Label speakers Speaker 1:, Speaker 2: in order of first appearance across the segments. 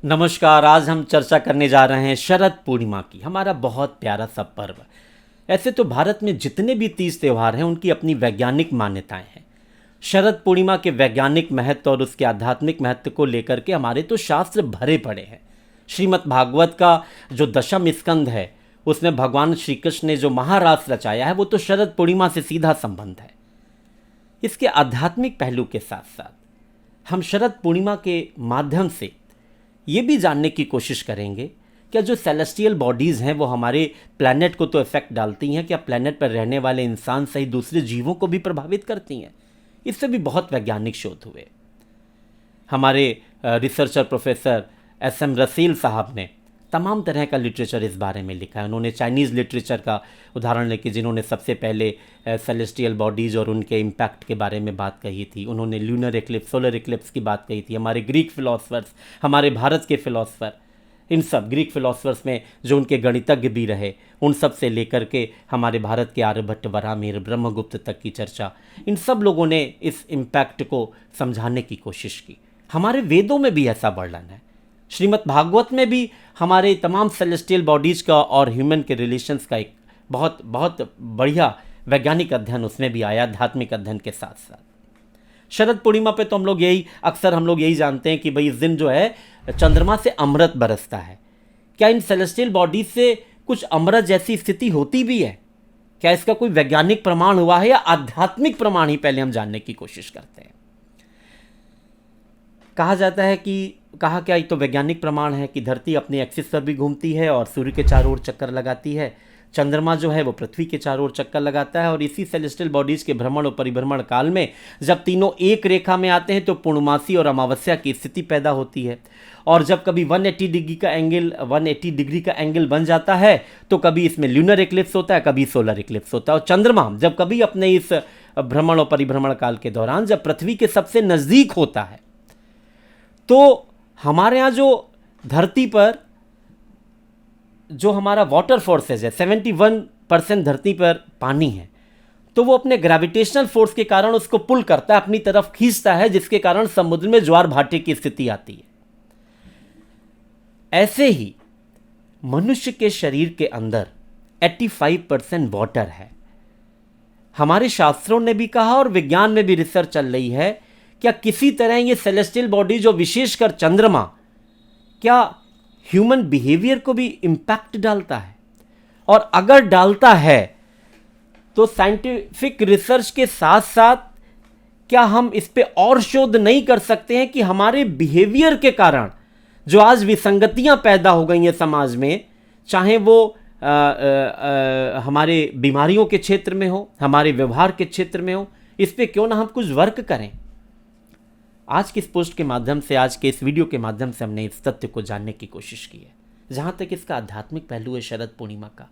Speaker 1: नमस्कार। आज हम चर्चा करने जा रहे हैं शरद पूर्णिमा की, हमारा बहुत प्यारा सा पर्व। ऐसे तो भारत में जितने भी तीज त्यौहार हैं उनकी अपनी वैज्ञानिक मान्यताएं हैं। शरद पूर्णिमा के वैज्ञानिक महत्व और उसके आध्यात्मिक महत्व को लेकर के हमारे तो शास्त्र भरे पड़े हैं। श्रीमद् भागवत का जो दशम स्कंद है उसमें भगवान श्री कृष्ण ने जो महारास रचाया है वो तो शरद पूर्णिमा से सीधा संबंध है। इसके आध्यात्मिक पहलू के साथ साथ हम शरद पूर्णिमा के माध्यम से ये भी जानने की कोशिश करेंगे क्या जो सेलेस्टियल बॉडीज़ हैं वो हमारे प्लैनेट को तो इफेक्ट डालती हैं, क्या प्लैनेट पर रहने वाले इंसान सहित दूसरे जीवों को भी प्रभावित करती हैं। इससे भी बहुत वैज्ञानिक शोध हुए। हमारे रिसर्चर प्रोफेसर एस.एम. रसील साहब ने तमाम तरह का लिटरेचर इस बारे में लिखा है। उन्होंने चाइनीज़ लिटरेचर का उदाहरण लेके जिन्होंने सबसे पहले सेलेस्टियल बॉडीज़ और उनके इम्पैक्ट के बारे में बात कही थी। उन्होंने ल्यूनर एक्लिप्स, सोलर एक्लिप्स की बात कही थी। हमारे ग्रीक फिलोसफर्स, हमारे भारत के फिलोसफर, इन सब ग्रीक फिलोसफर्स में जो उनके गणितज्ञ भी रहे, उन सब से लेकर के हमारे भारत के आर्यभट्ट, वराहमिहिर, ब्रह्मगुप्त तक की चर्चा, इन सब लोगों ने इस इम्पैक्ट को समझाने की कोशिश की। हमारे वेदों में भी ऐसा वर्णन है। श्रीमद् भागवत में भी हमारे तमाम सेलेस्टियल बॉडीज़ का और ह्यूमन के रिलेशंस का एक बहुत बहुत बढ़िया वैज्ञानिक अध्ययन उसमें भी आया, आध्यात्मिक अध्ययन के साथ साथ। शरद पूर्णिमा पे तो हम लोग यही जानते हैं कि भाई इस दिन जो है चंद्रमा से अमृत बरसता है। क्या इन सेलेस्टियल बॉडीज से कुछ अमृत जैसी स्थिति होती भी है? क्या इसका कोई वैज्ञानिक प्रमाण हुआ है या आध्यात्मिक प्रमाण ही पहले हम जानने की कोशिश करते हैं। कहा जाता है कि क्या ये तो वैज्ञानिक प्रमाण है कि धरती अपनी एक्सिस पर भी घूमती है और सूर्य के चारों ओर चक्कर लगाती है। चंद्रमा जो है वो पृथ्वी के चारों ओर चक्कर लगाता है और इसी सेलेस्टियल बॉडीज़ के भ्रमण और परिभ्रमण काल में जब तीनों एक रेखा में आते हैं तो पूर्णमासी और अमावस्या की स्थिति पैदा होती है। और जब कभी 180 डिग्री का एंगल बन जाता है तो कभी इसमें ल्यूनर एक्लिप्स होता है, कभी सोलर एक्लिप्स होता है। और चंद्रमा जब कभी अपने इस भ्रमण और परिभ्रमण काल के दौरान जब पृथ्वी के सबसे नज़दीक होता है तो हमारे यहाँ जो धरती पर जो हमारा वाटर फोर्सेज है, 71% धरती पर पानी है, तो वो अपने ग्रेविटेशनल फोर्स के कारण उसको पुल करता है, अपनी तरफ खींचता है, जिसके कारण समुद्र में ज्वार भाटे की स्थिति आती है। ऐसे ही मनुष्य के शरीर के अंदर 85% वाटर है। हमारे शास्त्रों ने भी कहा और विज्ञान में भी रिसर्च चल रही है, क्या किसी तरह ये सेलेस्टियल बॉडी जो विशेषकर चंद्रमा क्या ह्यूमन बिहेवियर को भी इम्पैक्ट डालता है? और अगर डालता है तो साइंटिफिक रिसर्च के साथ साथ क्या हम इस पे और शोध नहीं कर सकते हैं कि हमारे बिहेवियर के कारण जो आज विसंगतियां पैदा हो गई हैं समाज में, चाहे वो हमारे बीमारियों के क्षेत्र में हो, हमारे व्यवहार के क्षेत्र में हो, इस पे क्यों ना हम कुछ वर्क करें। आज की इस पोस्ट के माध्यम से, आज के इस वीडियो के माध्यम से हमने इस तथ्य को जानने की कोशिश की है। जहाँ तक इसका आध्यात्मिक पहलू है शरद पूर्णिमा का,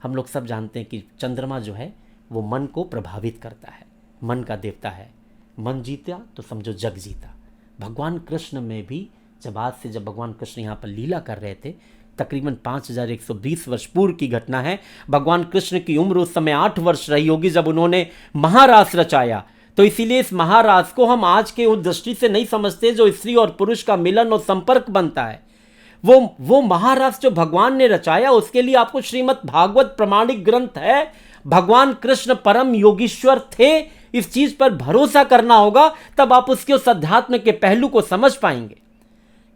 Speaker 1: हम लोग सब जानते हैं कि चंद्रमा जो है वो मन को प्रभावित करता है, मन का देवता है। मन जीता तो समझो जग जीता। भगवान कृष्ण में भी जब भगवान कृष्ण यहाँ पर लीला कर रहे थे, तकरीबन 5120 वर्ष पूर्व की घटना है। भगवान कृष्ण की उम्र उस समय 8 वर्ष रही होगी जब उन्होंने महारास रचाया। तो इसीलिए इस महारास को हम आज के उस दृष्टि से नहीं समझते जो स्त्री और पुरुष का मिलन और संपर्क बनता है। वो महारास जो भगवान ने रचाया, उसके लिए आपको श्रीमद् भागवत प्रमाणिक ग्रंथ है। भगवान कृष्ण परम योगीश्वर थे, इस चीज पर भरोसा करना होगा, तब आप उसके उस अध्यात्म के पहलू को समझ पाएंगे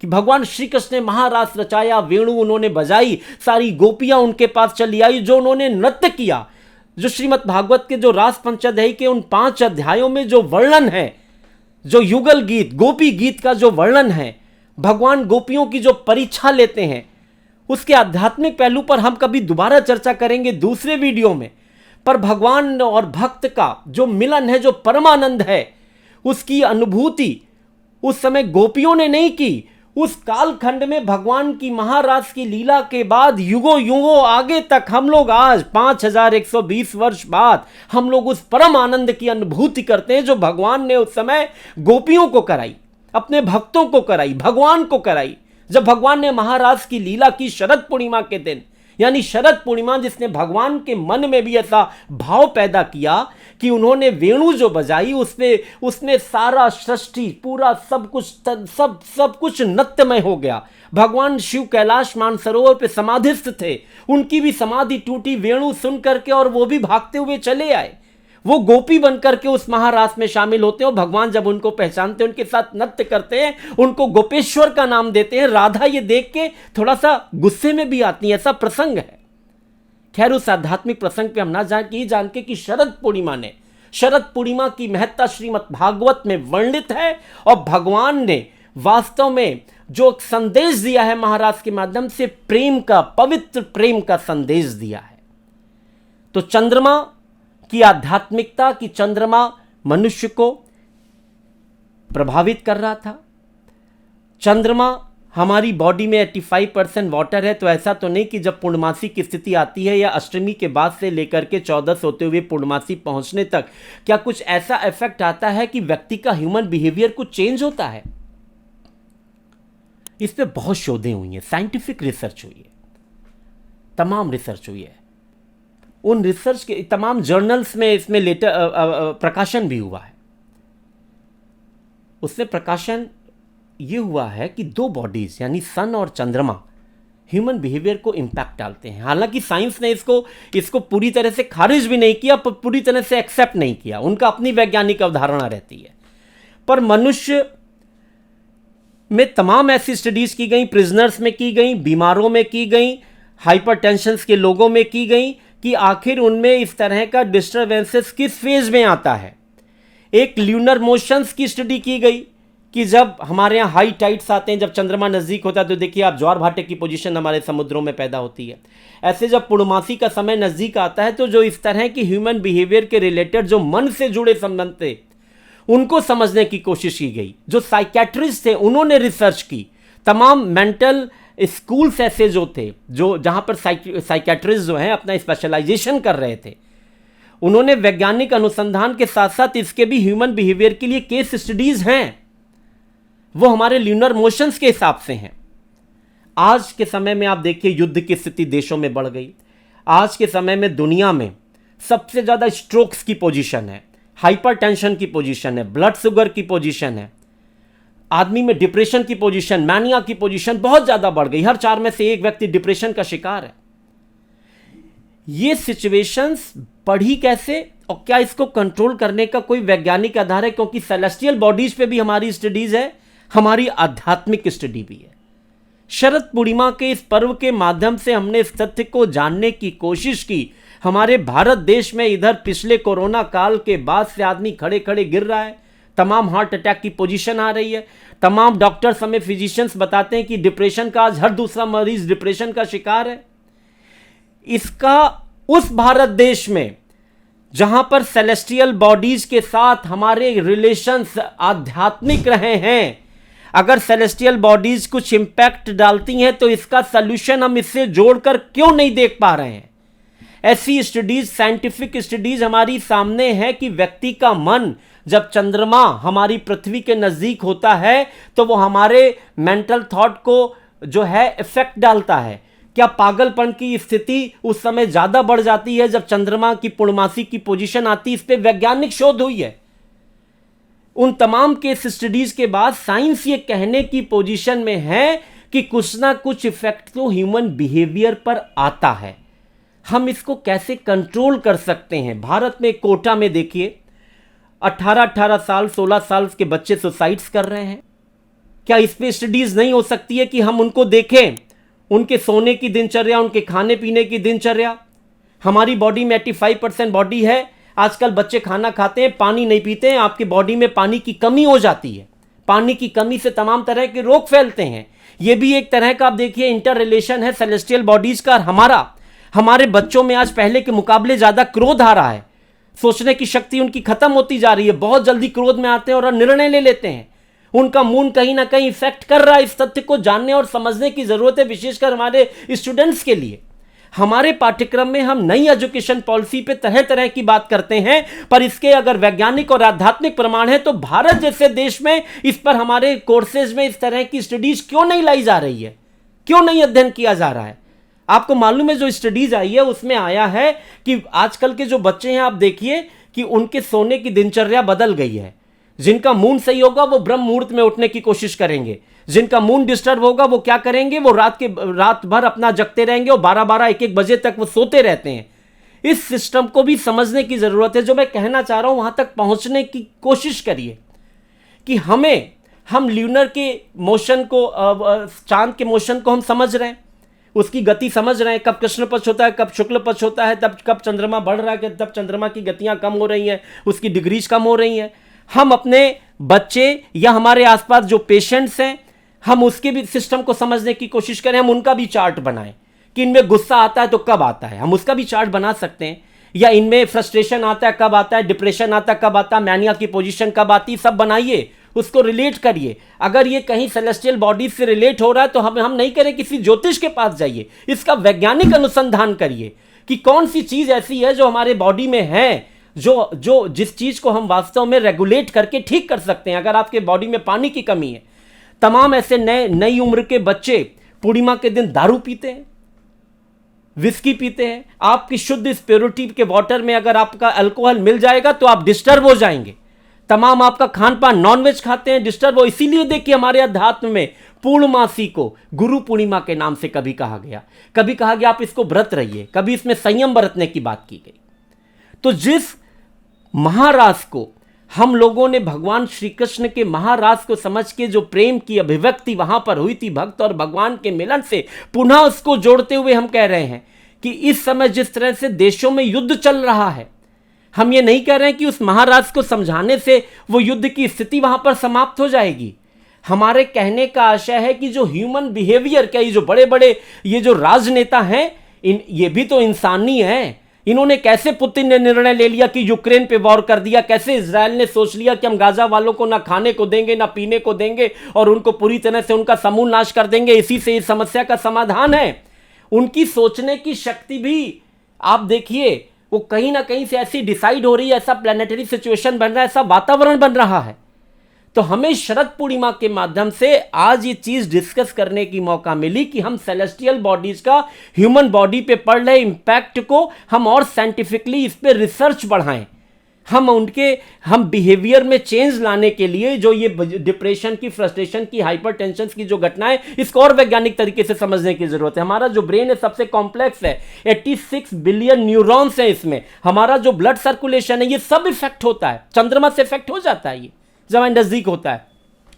Speaker 1: कि भगवान श्री कृष्ण ने महारास रचाया, वेणु उन्होंने बजाई, सारी गोपियां उनके पास चली आई, जो उन्होंने नृत्य किया, जो श्रीमद् भागवत के जो रास पंचाध्यायी के उन 5 अध्यायों में जो वर्णन है, जो युगल गीत, गोपी गीत का जो वर्णन है, भगवान गोपियों की जो परीक्षा लेते हैं, उसके आध्यात्मिक पहलू पर हम कभी दोबारा चर्चा करेंगे दूसरे वीडियो में। पर भगवान और भक्त का जो मिलन है, जो परमानंद है, उसकी अनुभूति उस समय गोपियों ने नहीं की। उस कालखंड में भगवान की महारास की लीला के बाद युगों युगों आगे तक हम लोग आज 5120 वर्ष बाद हम लोग उस परम आनंद की अनुभूति करते हैं जो भगवान ने उस समय गोपियों को कराई, अपने भक्तों को कराई, भगवान को कराई। जब भगवान ने महारास की लीला की शरद पूर्णिमा के दिन, यानी शरद पूर्णिमा जिसने भगवान के मन में भी ऐसा भाव पैदा किया कि उन्होंने वेणु जो बजाई उसने सारा सृष्टि पूरा सब कुछ नृत्यमय हो गया। भगवान शिव कैलाश मानसरोवर पे समाधिस्थ थे, उनकी भी समाधि टूटी वेणु सुन करके और वो भी भागते हुए चले आए। वो गोपी बनकर के उस महारास में शामिल होते हैं और भगवान जब उनको पहचानते हैं उनके साथ नृत्य करते हैं, उनको गोपेश्वर का नाम देते हैं। राधा ये देख के थोड़ा सा गुस्से में भी आती है, ऐसा प्रसंग है। खैर उस आध्यात्मिक प्रसंग पे हम ना जान के कि शरद पूर्णिमा की महत्ता श्रीमद् भागवत में वर्णित है और भगवान ने वास्तव में जो संदेश दिया है महाराज के माध्यम से पवित्र प्रेम का संदेश दिया है। तो चंद्रमा की आध्यात्मिकता की चंद्रमा मनुष्य को प्रभावित कर रहा था। चंद्रमा हमारी बॉडी में 85% वाटर है, तो ऐसा तो नहीं कि जब पूर्णमासी की स्थिति आती है या अष्टमी के बाद से लेकर के 14 होते हुए पूर्णमासी पहुंचने तक क्या कुछ ऐसा इफेक्ट आता है कि व्यक्ति का ह्यूमन बिहेवियर कुछ चेंज होता है। इस पे बहुत शोधें हुई हैं, साइंटिफिक रिसर्च हुई है, तमाम रिसर्च हुई है। उन रिसर्च के तमाम जर्नल्स में इसमें लेटर प्रकाशन भी हुआ है। उससे प्रकाशन ये हुआ है कि दो बॉडीज यानी सन और चंद्रमा ह्यूमन बिहेवियर को इंपैक्ट डालते हैं। हालांकि साइंस ने इसको पूरी तरह से खारिज भी नहीं किया, पर पूरी तरह से एक्सेप्ट नहीं किया, उनका अपनी वैज्ञानिक अवधारणा रहती है। पर मनुष्य में तमाम ऐसी स्टडीज की गई, प्रिजनर्स में की गई, बीमारों में की गई, हाइपरटेंशन के लोगों में की गई कि आखिर उनमें इस तरह का डिस्टर्बेंसेस किस फेज में आता है। एक ल्यूनर मोशंस की स्टडी की गई कि जब हमारे यहाँ हाई टाइड्स आते हैं, जब चंद्रमा नज़दीक होता है तो देखिए आप ज्वार भाटे की पोजीशन हमारे समुद्रों में पैदा होती है। ऐसे जब पूर्णमासी का समय नज़दीक आता है तो जो इस तरह की ह्यूमन बिहेवियर के रिलेटेड जो मन से जुड़े संबंध थे उनको समझने की कोशिश की गई। जो साइकेट्रिस्ट थे उन्होंने रिसर्च की, तमाम मेंटल स्कूल्स ऐसे जो थे जो जहाँ पर साइकेट्रिस्ट जो हैं अपना स्पेशलाइजेशन कर रहे थे, उन्होंने वैज्ञानिक अनुसंधान के साथ साथ इसके भी ह्यूमन बिहेवियर के लिए केस स्टडीज हैं, वो हमारे ल्यूनर मोशंस के हिसाब से हैं। आज के समय में आप देखिए युद्ध की स्थिति देशों में बढ़ गई। आज के समय में दुनिया में सबसे ज़्यादा स्ट्रोक्स की पोजीशन है, हाइपरटेंशन की पोजीशन है, ब्लड शुगर की पोजीशन है, आदमी में डिप्रेशन की पोजीशन, मैनिया की पोजीशन बहुत ज़्यादा बढ़ गई। हर 4 में से एक व्यक्ति डिप्रेशन का शिकार है। ये सिचुएशंस बढ़ी कैसे और क्या इसको कंट्रोल करने का कोई वैज्ञानिक आधार है? क्योंकि सेलेस्टियल बॉडीज पे भी हमारी स्टडीज है, हमारी आध्यात्मिक स्टडी भी है। शरद पूर्णिमा के इस पर्व के माध्यम से हमने इस तथ्य को जानने की कोशिश की। हमारे भारत देश में इधर पिछले कोरोना काल के बाद से आदमी खड़े खड़े गिर रहा है, तमाम हार्ट अटैक की पोजीशन आ रही है, तमाम डॉक्टर्स हमें फिजिशियंस बताते हैं कि डिप्रेशन का आज हर दूसरा मरीज डिप्रेशन का शिकार है। इसका उस भारत देश में जहां पर सेलेस्टियल बॉडीज के साथ हमारे रिलेशंस आध्यात्मिक रहे हैं, अगर सेलेस्टियल बॉडीज कुछ इंपैक्ट डालती हैं तो इसका सॉल्यूशन हम इससे जोड़कर क्यों नहीं देख पा रहे हैं? ऐसी स्टडीज, साइंटिफिक स्टडीज हमारी सामने है कि व्यक्ति का मन जब चंद्रमा हमारी पृथ्वी के नजदीक होता है तो वो हमारे मेंटल थॉट को जो है इफेक्ट डालता है। क्या पागलपन की स्थिति उस समय ज्यादा बढ़ जाती है जब चंद्रमा की पूर्णमासी की पोजीशन आती है? इस पे वैज्ञानिक शोध हुई है। उन तमाम केस स्टडीज के बाद साइंस ये कहने की पोजीशन में है कि कुछ ना कुछ इफेक्ट तो ह्यूमन बिहेवियर पर आता है। हम इसको कैसे कंट्रोल कर सकते हैं? भारत में कोटा में देखिए 18 साल 16 साल के बच्चे सुसाइड्स कर रहे हैं। क्या इस पे स्टडीज नहीं हो सकती है कि हम उनको देखें, उनके सोने की दिनचर्या, उनके खाने पीने की दिनचर्या? हमारी बॉडी में 85% बॉडी है। आजकल बच्चे खाना खाते हैं, पानी नहीं पीते हैं, आपकी बॉडी में पानी की कमी हो जाती है। पानी की कमी से तमाम तरह के रोग फैलते हैं। यह भी एक तरह का आप देखिए इंटर रिलेशन है सेलेस्टियल बॉडीज का। हमारे बच्चों में आज पहले के मुकाबले ज्यादा क्रोध आ रहा है, सोचने की शक्ति उनकी खत्म होती जा रही है, बहुत जल्दी क्रोध में आते हैं और निर्णय ले लेते हैं। उनका मूड कहीं ना कहीं इफेक्ट कर रहा है। इस तथ्य को जानने और समझने की जरूरत है, विशेषकर हमारे स्टूडेंट्स के लिए। हमारे पाठ्यक्रम में हम नई एजुकेशन पॉलिसी पे तरह तरह की बात करते हैं, पर इसके अगर वैज्ञानिक और आध्यात्मिक प्रमाण है तो भारत जैसे देश में इस पर हमारे कोर्सेज में इस तरह की स्टडीज क्यों नहीं लाई जा रही है? क्यों नहीं अध्ययन किया जा रहा है? आपको मालूम है, जो स्टडीज आई है उसमें आया है कि आजकल के जो बच्चे हैं, आप देखिए कि उनके सोने की दिनचर्या बदल गई है। जिनका मूड सही होगा वो ब्रह्म मुहूर्त में उठने की कोशिश करेंगे, जिनका मूड डिस्टर्ब होगा वो क्या करेंगे, वो रात भर अपना जगते रहेंगे और 12-12 1-1 बजे तक वो सोते रहते हैं। इस सिस्टम को भी समझने की जरूरत है। जो मैं कहना चाह रहा हूं, वहां तक पहुंचने की कोशिश करिए कि हम ल्यूनर के मोशन को, चांद के मोशन को हम समझ रहे हैं, उसकी गति समझ रहे हैं, कब कृष्ण पक्ष होता है, कब शुक्ल पक्ष होता है, तब कब चंद्रमा बढ़ रहा है, तब चंद्रमा की गतियां कम हो रही हैं, उसकी डिग्रीज कम हो रही हैं। हम अपने बच्चे या हमारे आसपास जो पेशेंट्स हैं, हम उसके भी सिस्टम को समझने की कोशिश करें, हम उनका भी चार्ट बनाएं कि इनमें गुस्सा आता है तो कब आता है, हम उसका भी चार्ट बना सकते हैं। या इनमें फ्रस्ट्रेशन आता है कब आता है, डिप्रेशन आता है कब आता है, मैनिया की पोजीशन कब आती है, सब बनाइए, उसको रिलेट करिए। अगर ये कहीं सेलेस्टियल बॉडीज से रिलेट हो रहा है तो हम नहीं करें, किसी ज्योतिष के पास जाइए, इसका वैज्ञानिक अनुसंधान करिए कि कौन सी चीज ऐसी है जो हमारे बॉडी में है, जो जिस चीज को हम वास्तव में रेगुलेट करके ठीक कर सकते हैं। अगर आपके बॉडी में पानी की कमी है, तमाम ऐसे नई उम्र के बच्चे पूर्णिमा के दिन दारू पीते हैं, विस्की पीते हैं। आपकी शुद्ध प्योरिटी के वाटर में अगर आपका अल्कोहल मिल जाएगा तो आप डिस्टर्ब हो जाएंगे। तमाम आपका खान पान, नॉनवेज खाते हैं, डिस्टर्ब हो। इसीलिए देखिए हमारे अध्यात्म में पूर्णमासी को गुरु पूर्णिमा के नाम से कभी कहा गया आप इसको व्रत रहिए, कभी इसमें संयम बरतने की बात की गई। तो जिस महारास को हम लोगों ने भगवान श्री कृष्ण के महारास को समझ के जो प्रेम की अभिव्यक्ति वहां पर हुई थी भक्त और भगवान के मिलन से, पुनः उसको जोड़ते हुए हम कह रहे हैं कि इस समय जिस तरह से देशों में युद्ध चल रहा है, हम ये नहीं कह रहे हैं कि उस महाराज को समझाने से वो युद्ध की स्थिति वहां पर समाप्त हो जाएगी। हमारे कहने का आशय है कि जो ह्यूमन बिहेवियर, क्या ये जो बड़े बड़े ये जो राजनेता हैं, ये भी तो इंसानी हैं। इन्होंने कैसे, पुतिन ने निर्णय ले लिया कि यूक्रेन पे वॉर कर दिया, कैसे इजराइल ने सोच लिया कि हम गाजा वालों को ना खाने को देंगे ना पीने को देंगे और उनको पूरी तरह से उनका समूल नाश कर देंगे, इसी से इस समस्या का समाधान है। उनकी सोचने की शक्ति भी आप देखिए, वो कहीं ना कहीं से ऐसी डिसाइड हो रही है, ऐसा प्लैनेटरी सिचुएशन बन रहा है, ऐसा वातावरण बन रहा है। तो हमें शरद पूर्णिमा के माध्यम से आज ये चीज डिस्कस करने की मौका मिली कि हम सेलेस्टियल बॉडीज का ह्यूमन बॉडी पे पड़ रहे इंपैक्ट को हम और साइंटिफिकली इस पे रिसर्च बढ़ाएं। हम बिहेवियर में चेंज लाने के लिए जो ये डिप्रेशन की, फ्रस्ट्रेशन की, हाइपरटेंशन की जो घटनाएं, इसको और वैज्ञानिक तरीके से समझने की जरूरत है। हमारा जो ब्रेन है सबसे कॉम्प्लेक्स है, 86 बिलियन न्यूरॉन्स हैं इसमें। हमारा जो ब्लड सर्कुलेशन है ये सब इफेक्ट होता है, चंद्रमा से इफेक्ट हो जाता है, ये जब नजदीक होता है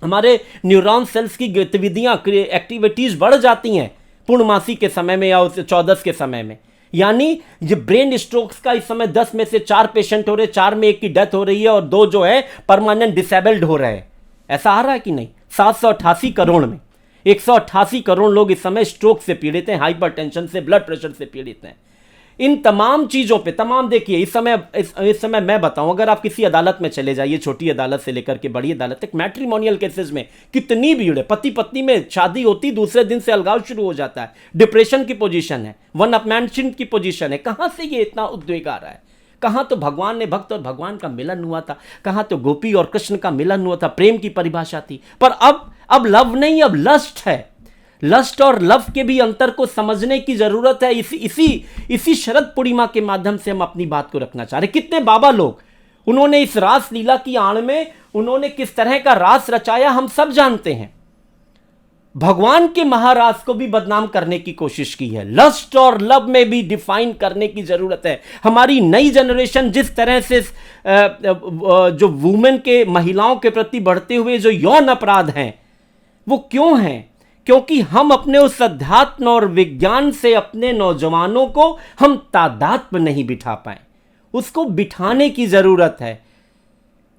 Speaker 1: हमारे न्यूरॉन सेल्स की गतिविधियां, एक्टिविटीज बढ़ जाती हैं पूर्णमासी के समय में या चौदस के समय में। यानी ये ब्रेन स्ट्रोक्स का इस समय 10 में से 4 पेशेंट हो रहे, 4 में 1 की डेथ हो रही है और 2 जो है परमानेंट डिसेबल्ड हो रहे हैं। ऐसा आ रहा है कि नहीं? 788 करोड़ में 188 करोड़ लोग इस समय स्ट्रोक से पीड़ित हैं, हाइपरटेंशन से, ब्लड प्रेशर से पीड़ित हैं। इन तमाम चीजों पे देखिए इस समय मैं बताऊं, अगर आप किसी अदालत में चले जाइए, छोटी अदालत से लेकर के बड़ी अदालत तक, मैट्रिमोनियल केसेस में कितनी भीड़ है। पति पत्नी में शादी होती, दूसरे दिन से अलगाव शुरू हो जाता है, डिप्रेशन की पोजीशन है, वन अपमैनशन की पोजीशन है। कहां से ये इतना उद्वेग आ रहा है? कहां तो भगवान ने, भक्त और भगवान का मिलन हुआ था, कहां तो गोपी और कृष्ण का मिलन हुआ था, प्रेम की परिभाषा थी। पर अब लव नहीं, अब लस्ट है। लस्ट और लव के भी अंतर को समझने की जरूरत है। इसी शरद पूर्णिमा के माध्यम से हम अपनी बात को रखना चाह रहे। कितने बाबा लोग, उन्होंने इस रास लीला की आड़ में उन्होंने किस तरह का रास रचाया हम सब जानते हैं। भगवान के महारास को भी बदनाम करने की कोशिश की है। लस्ट और लव में भी डिफाइन करने की जरूरत है। हमारी नई जनरेशन जिस तरह से जो वुमेन के, महिलाओं के प्रति बढ़ते हुए जो यौन अपराध हैं, वो क्यों हैं? क्योंकि हम अपने उस अध्यात्म और विज्ञान से अपने नौजवानों को हम तादात्म्य नहीं बिठा पाए। उसको बिठाने की जरूरत है।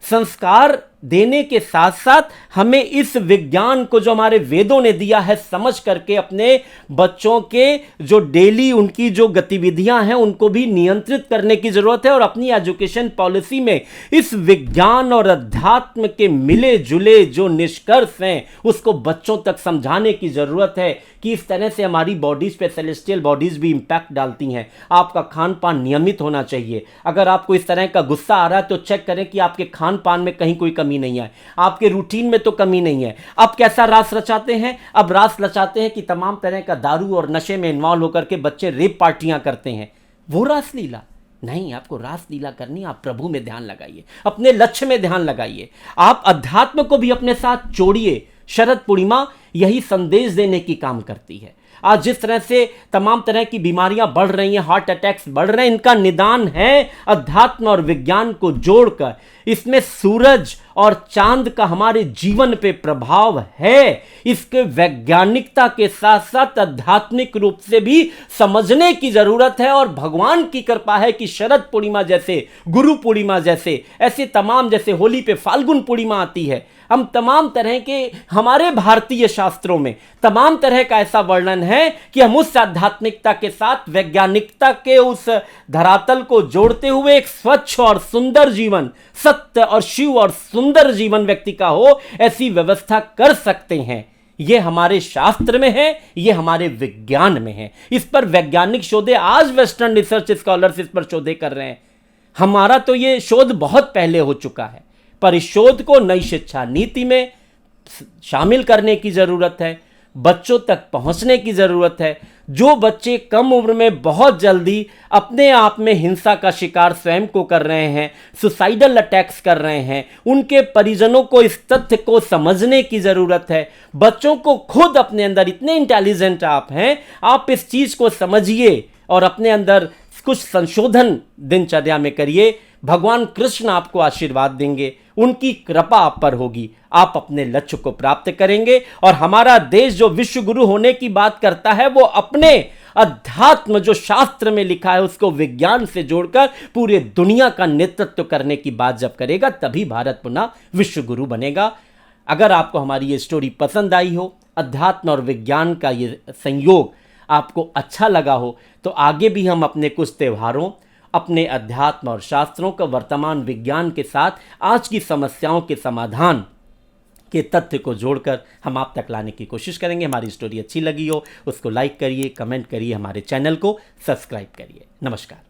Speaker 1: संस्कार देने के साथ साथ हमें इस विज्ञान को जो हमारे वेदों ने दिया है समझ करके अपने बच्चों के जो डेली उनकी जो गतिविधियां हैं उनको भी नियंत्रित करने की जरूरत है। और अपनी एजुकेशन पॉलिसी में इस विज्ञान और अध्यात्म के मिले जुले जो निष्कर्ष हैं उसको बच्चों तक समझाने की जरूरत है कि इस तरह से हमारी बॉडीज पे सेलेस्टियल बॉडीज भी इंपैक्ट डालती हैं। आपका खान पान नियमित होना चाहिए। अगर आपको इस तरह का गुस्सा आ रहा है तो चेक करें कि आपके खान पान में कहीं कोई कमी कमी नहीं है, आपके रूटीन में तो कमी नहीं है। अब कैसा रास रचाते हैं? अब रास रचाते हैं कि तमाम तरह का दारू और नशे में इन्वॉल्व होकर के बच्चे रेप पार्टियां करते हैं। वो रासलीला नहीं, आपको रासलीला करनी, आप प्रभु में ध्यान लगाइए, अपने लक्ष्य में ध्यान लगाइए, आप अध्यात्म को भी अपने साथ जोड़िए। शरद पूर्णिमा यही संदेश देने की काम करती है। आज जिस तरह से तमाम तरह की बीमारियां बढ़ रही हैं, हार्ट अटैक्स बढ़ रहे हैं, इनका निदान है अध्यात्म और विज्ञान को जोड़कर। इसमें सूरज और चांद का हमारे जीवन पे प्रभाव है, इसके वैज्ञानिकता के साथ साथ आध्यात्मिक रूप से भी समझने की जरूरत है। और भगवान की कृपा है कि शरद पूर्णिमा जैसे, गुरु पूर्णिमा जैसे, ऐसे तमाम, जैसे होली पे फाल्गुन पूर्णिमा आती है, हम तमाम तरह के, हमारे भारतीय शास्त्रों में तमाम तरह का ऐसा वर्णन है कि हम उस आध्यात्मिकता के साथ वैज्ञानिकता के उस धरातल को जोड़ते हुए एक स्वच्छ और सुंदर जीवन, सत्य और शिव और सुंदर जीवन व्यक्ति का हो, ऐसी व्यवस्था कर सकते हैं। यह हमारे शास्त्र में है, यह हमारे विज्ञान में है। इस पर वैज्ञानिक शोधे, आज वेस्टर्न रिसर्च स्कॉलर्स इस पर शोधे कर रहे हैं। हमारा तो यह शोध बहुत पहले हो चुका है, पर इस शोध को नई शिक्षा नीति में शामिल करने की जरूरत है, बच्चों तक पहुंचने की जरूरत है। जो बच्चे कम उम्र में बहुत जल्दी अपने आप में हिंसा का शिकार स्वयं को कर रहे हैं, सुसाइडल अटैक्स कर रहे हैं, उनके परिजनों को इस तथ्य को समझने की जरूरत है। बच्चों को खुद अपने अंदर, इतने इंटेलिजेंट आप हैं, आप इस चीज को समझिए और अपने अंदर कुछ संशोधन दिनचर्या में करिए। भगवान कृष्ण आपको आशीर्वाद देंगे, उनकी कृपा आप पर होगी, आप अपने लक्ष्य को प्राप्त करेंगे। और हमारा देश जो विश्व गुरु होने की बात करता है, वो अपने अध्यात्म जो शास्त्र में लिखा है उसको विज्ञान से जोड़कर पूरे दुनिया का नेतृत्व करने की बात जब करेगा, तभी भारत पुनः विश्व गुरु बनेगा। अगर आपको हमारी ये स्टोरी पसंद आई हो, अध्यात्म और विज्ञान का ये संयोग आपको अच्छा लगा हो, तो आगे भी हम अपने कुछ त्योहारों, अपने अध्यात्म और शास्त्रों का वर्तमान विज्ञान के साथ आज की समस्याओं के समाधान के तथ्य को जोड़कर हम आप तक लाने की कोशिश करेंगे। हमारी स्टोरी अच्छी लगी हो उसको लाइक करिए, कमेंट करिए, हमारे चैनल को सब्सक्राइब करिए। नमस्कार।